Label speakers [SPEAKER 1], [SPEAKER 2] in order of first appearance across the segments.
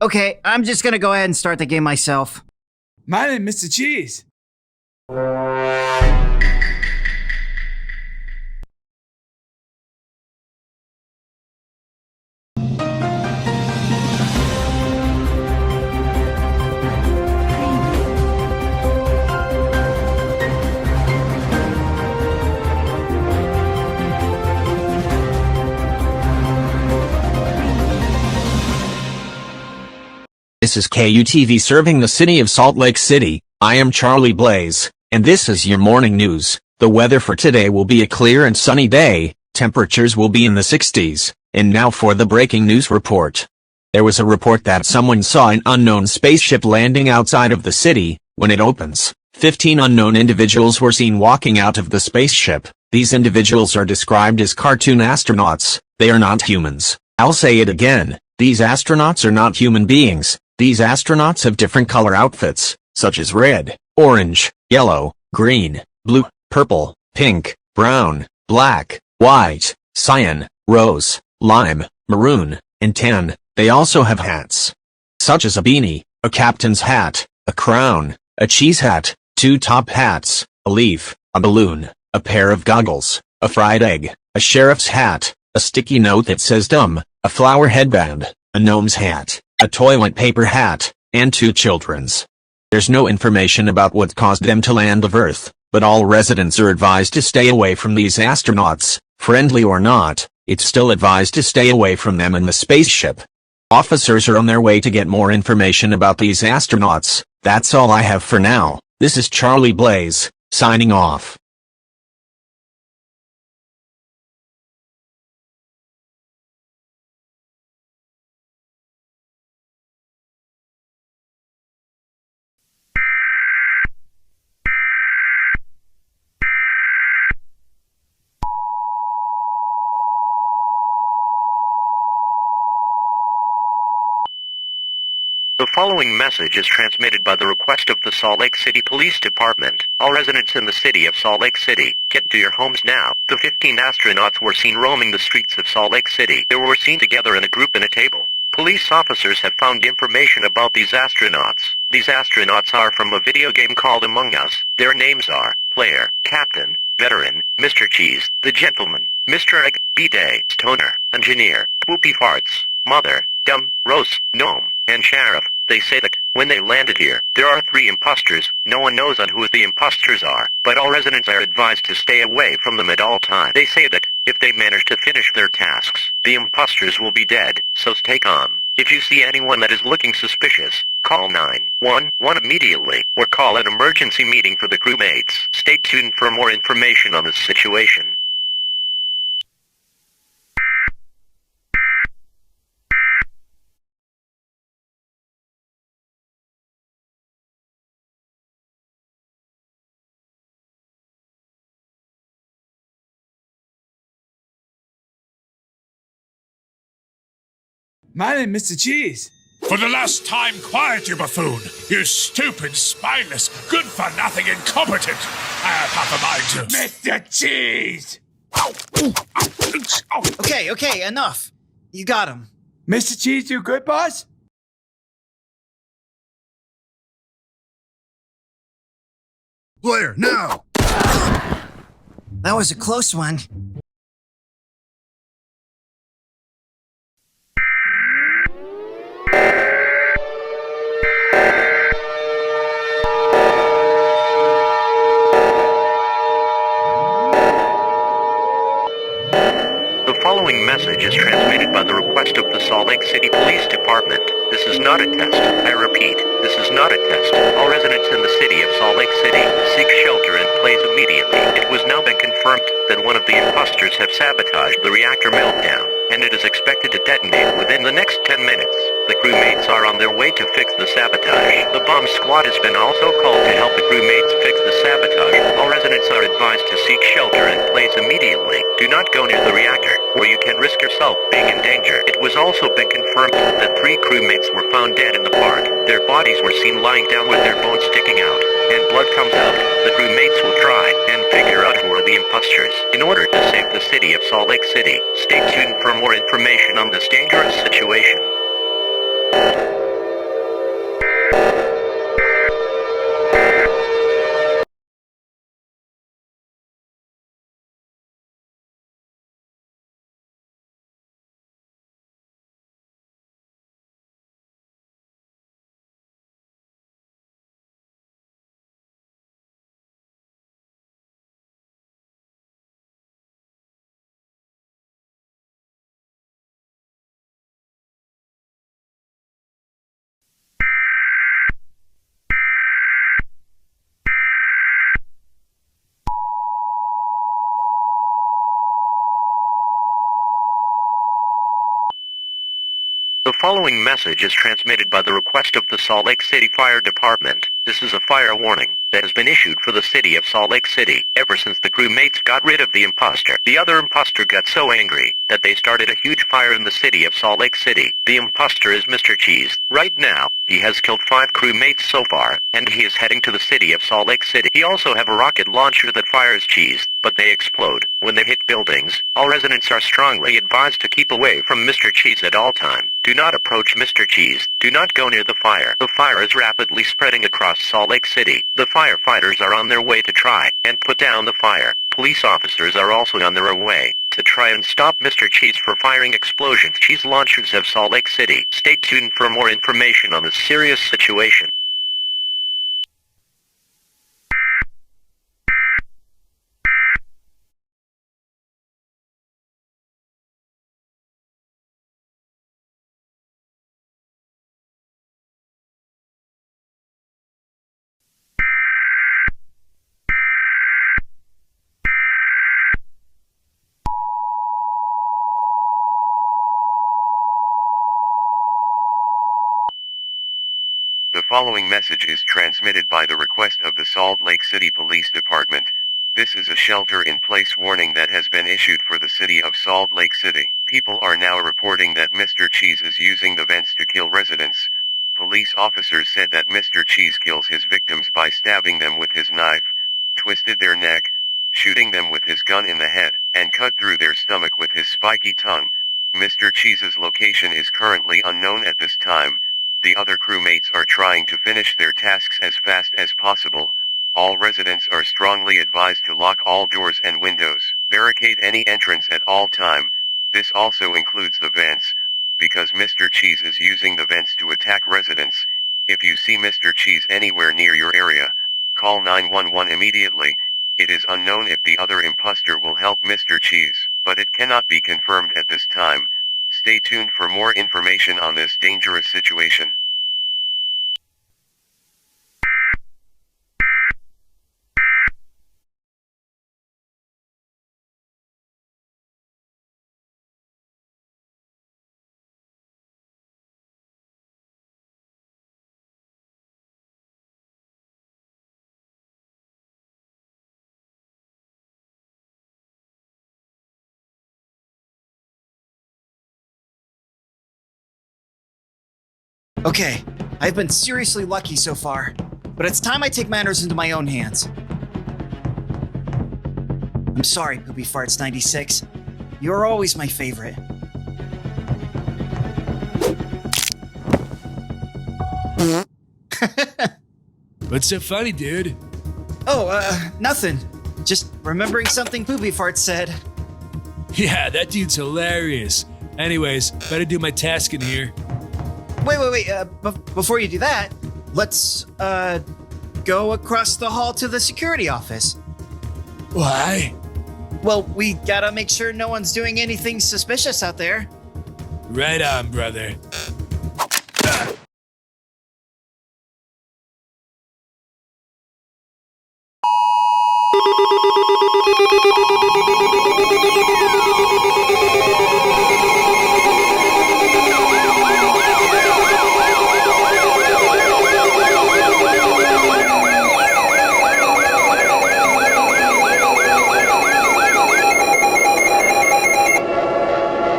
[SPEAKER 1] Okay, I'm just gonna go ahead and start the game myself.
[SPEAKER 2] My name is Mr. Cheese.
[SPEAKER 3] This is KUTV serving the city of Salt Lake City. I am Charlie Blaze, and this is your morning news. The weather for today will be a clear and sunny day, temperatures will be in the 60s, and now for the breaking news report. There was a report that someone saw an unknown spaceship landing outside of the city. When it opens, 15 unknown individuals were seen walking out of the spaceship. These individuals are described as cartoon astronauts. They are not humans. I'll say it again, these astronauts are not human beings. These astronauts have different color outfits, such as red, orange, yellow, green, blue, purple, pink, brown, black, white, cyan, rose, lime, maroon, and tan. They also have hats, such as a beanie, a captain's hat, a crown, a cheese hat, 2 top hats, a leaf, a balloon, a pair of goggles, a fried egg, a sheriff's hat, a sticky note that says dumb, a flower headband, a gnome's hat, a toilet paper hat, and 2 children's. There's no information about what caused them to land of Earth, but all residents are advised to stay away from these astronauts. Friendly or not, it's still advised to stay away from them in the spaceship. Officers are on their way to get more information about these astronauts. That's all I have for now. This is Charlie Blaze, signing off.
[SPEAKER 4] The following message is transmitted by the request of the Salt Lake City Police Department. All residents in the city of Salt Lake City, get to your homes now. The 15 astronauts were seen roaming the streets of Salt Lake City. They were seen together in a group in a table. Police officers have found information about these astronauts. These astronauts are from a video game called Among Us. Their names are Player, Captain, Veteran, Mr. Cheese, The Gentleman, Mr. Egg, B-Day, Stoner, Engineer, Poopy Farts, Mother, Dumb, Rose, Gnome, and Sheriff. They say that, when they landed here, there are 3 imposters. No one knows on who the imposters are, but all residents are advised to stay away from them at all times. They say that, if they manage to finish their tasks, the imposters will be dead, so stay calm. If you see anyone that is looking suspicious, call 911 immediately, or call an emergency meeting for the crewmates. Stay tuned for more information on this situation.
[SPEAKER 2] My name is Mr. Cheese.
[SPEAKER 5] For the last time, quiet, you buffoon! You stupid, spineless, good-for-nothing incompetent! I have half a mind to...
[SPEAKER 2] Mr. Cheese!
[SPEAKER 1] Okay, enough. You got him.
[SPEAKER 2] Mr. Cheese, you good, boss?
[SPEAKER 6] Blair, now!
[SPEAKER 1] That was a close one.
[SPEAKER 4] The following message is transmitted by the request of the Salt Lake City Police Department. This is not a test. I repeat, this is not a test. All residents in the city of Salt Lake City seek shelter in place immediately. It has now been confirmed that one of the imposters have sabotaged the reactor meltdown, and it is expected to detonate within the next 10 minutes. The crewmates are on their way to fix the sabotage. The bomb squad has been also called to help the crewmates fix the sabotage. All residents are advised to seek shelter in place immediately. Do not go near the reactor, where you can risk yourself being in danger. It was also been confirmed that 3 crewmates were found dead in the park. Their bodies were seen lying down with their bones sticking out, and blood comes out. The crewmates will try and figure out who are the imposters in order to save the city of Salt Lake City. Stay tuned for more information on this dangerous situation. The following message is transmitted by the request of the Salt Lake City Fire Department. This is a fire warning that has been issued for the city of Salt Lake City ever since the crewmates got rid of the imposter. The other imposter got so angry that they started a huge fire in the city of Salt Lake City. The imposter is Mr. Cheese. Right now, he has killed 5 crewmates so far, and he is heading to the city of Salt Lake City. He also have a rocket launcher that fires cheese, but they explode when they hit buildings. All residents are strongly advised to keep away from Mr. Cheese at all time. Do not approach Mr. Cheese. Do not go near the fire. The fire is rapidly spreading across Salt Lake City. The firefighters are on their way to try and put down the fire. Police officers are also on their way to try and stop Mr. Cheese for firing explosions. Cheese launchers of Salt Lake City. Stay tuned for more information on this serious situation.
[SPEAKER 7] The following message is transmitted by the request of the Salt Lake City Police Department. This is a shelter-in-place warning that has been issued for the city of Salt Lake City. People are now reporting that Mr. Cheese is using the vents to kill residents. Police officers said that Mr. Cheese kills his victims by stabbing them with his knife, twisted their neck, shooting them with his gun in the head, and cut through their stomach with his spiky tongue. Mr. Cheese's location is currently unknown at this time. The other crewmates are trying to finish their tasks as fast as possible. All residents are strongly advised to lock all doors and windows, barricade any entrance at all time. This also includes the vents, because Mr. Cheese is using the vents to attack residents. If you see Mr. Cheese anywhere near your area, call 911 immediately. It is unknown if the other imposter will help Mr. Cheese, but it cannot be confirmed at this time. Stay tuned for more information on this dangerous situation.
[SPEAKER 1] Okay, I've been seriously lucky so far, but it's time I take matters into my own hands. I'm sorry, Poopy Farts 96. You're always my favorite.
[SPEAKER 2] What's so funny, dude?
[SPEAKER 1] Oh, nothing. Just remembering something Poopy Fart said.
[SPEAKER 5] Yeah, that dude's hilarious. Anyways, better do my task in here.
[SPEAKER 1] Wait. Before you do that, let's, go across the hall to the security office.
[SPEAKER 5] Why?
[SPEAKER 1] Well, we gotta make sure no one's doing anything suspicious out there.
[SPEAKER 5] Right on, brother.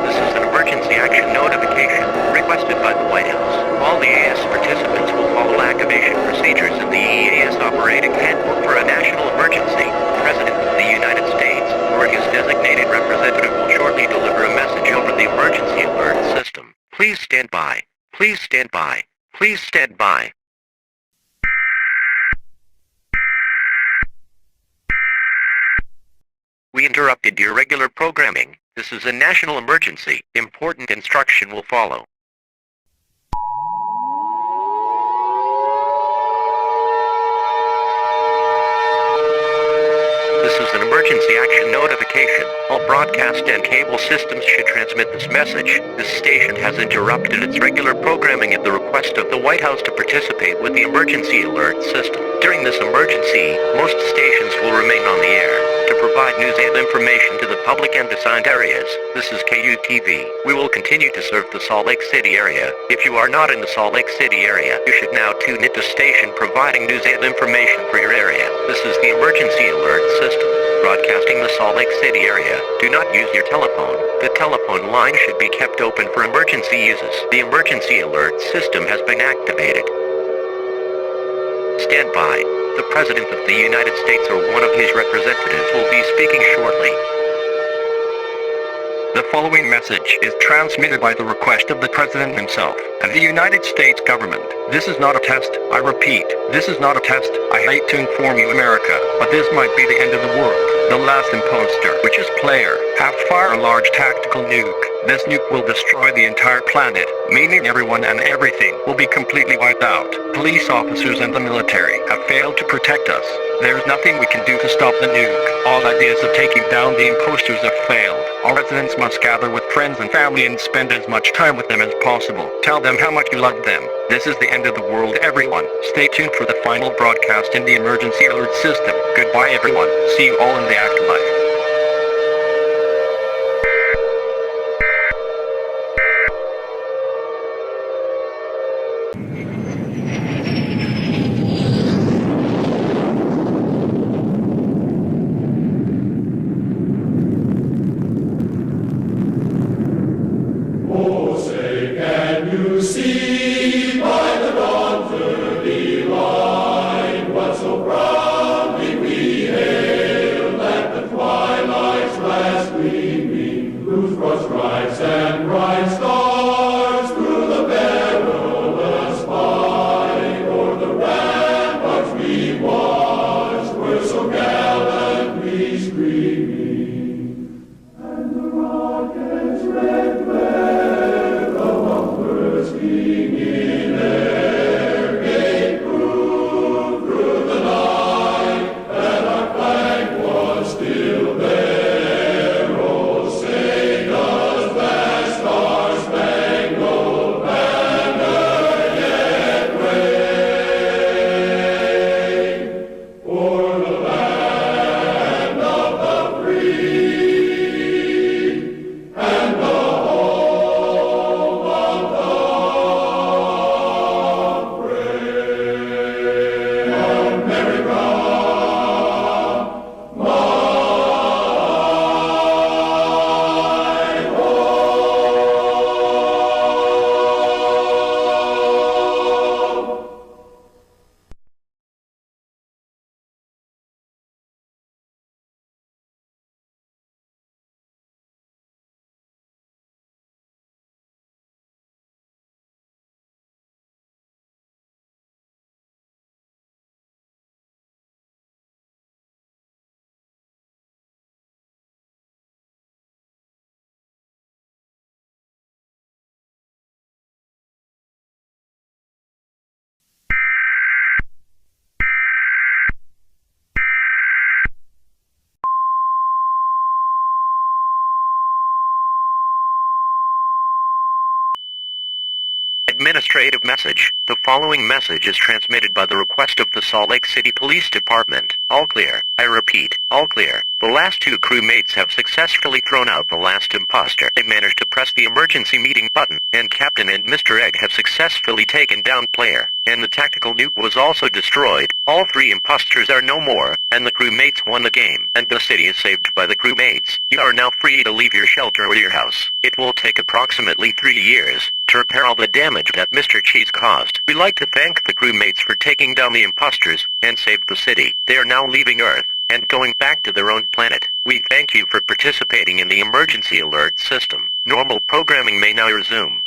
[SPEAKER 4] This is an emergency action notification requested by the White House. All the EAS participants will follow activation procedures in the EAS operating handbook for a national emergency. The President of the United States or his designated representative will shortly deliver a message over the emergency alert system. Please stand by. Please stand by. Please stand by. We interrupted your regular programming. This is a national emergency. Important instruction will follow. This is an emergency action notification. All broadcast and cable systems should transmit this message. This station has interrupted its regular programming at the request of the White House to participate with the emergency alert system. During this emergency, most stations will remain on the air to provide news and information to the public and assigned areas. This is KUTV. We will continue to serve the Salt Lake City area. If you are not in the Salt Lake City area, you should now tune into station providing news and information for your area. This is the emergency alert system. Broadcasting the Salt Lake City area. Do not use your telephone. The telephone line should be kept open for emergency uses. The emergency alert system has been activated. Stand by. The President of the United States or one of his representatives will be speaking shortly. The following message is transmitted by the request of the President himself and the United States government. This is not a test. I repeat, this is not a test. I hate to inform you, America, but this might be the end of the world. The last imposter, which is player, have fired a large tactical nuke. This nuke will destroy the entire planet, meaning everyone and everything will be completely wiped out. Police officers and the military have failed to protect us. There's nothing we can do to stop the nuke. All ideas of taking down the imposters have failed. All residents must gather with friends and family and spend as much time with them as possible. Tell them how much you love them. This is the end of the world, everyone. Stay tuned for the final broadcast in the emergency alert system. Goodbye, everyone. See you all in the afterlife.
[SPEAKER 6] Stripes and bright stars through the perilous fight.
[SPEAKER 4] administrative message. The following message is transmitted by the request of the Salt Lake City Police Department. All clear. I repeat, all clear. The last two crewmates have successfully thrown out the last imposter. They managed to press the emergency meeting button, and Captain and Mr. Egg have successfully taken down player, and the tactical nuke was also destroyed. All three imposters are no more, and the crewmates won the game, and the city is saved by the crewmates. You are now free to leave your shelter or your house. It will take approximately 3 years to repair all the damage that Mr. Cheese caused. We'd like to thank the crewmates for taking down the imposters and saved the city. They are now leaving Earth and going back to their own planet. We thank you for participating in the emergency alert system. Normal programming may now resume.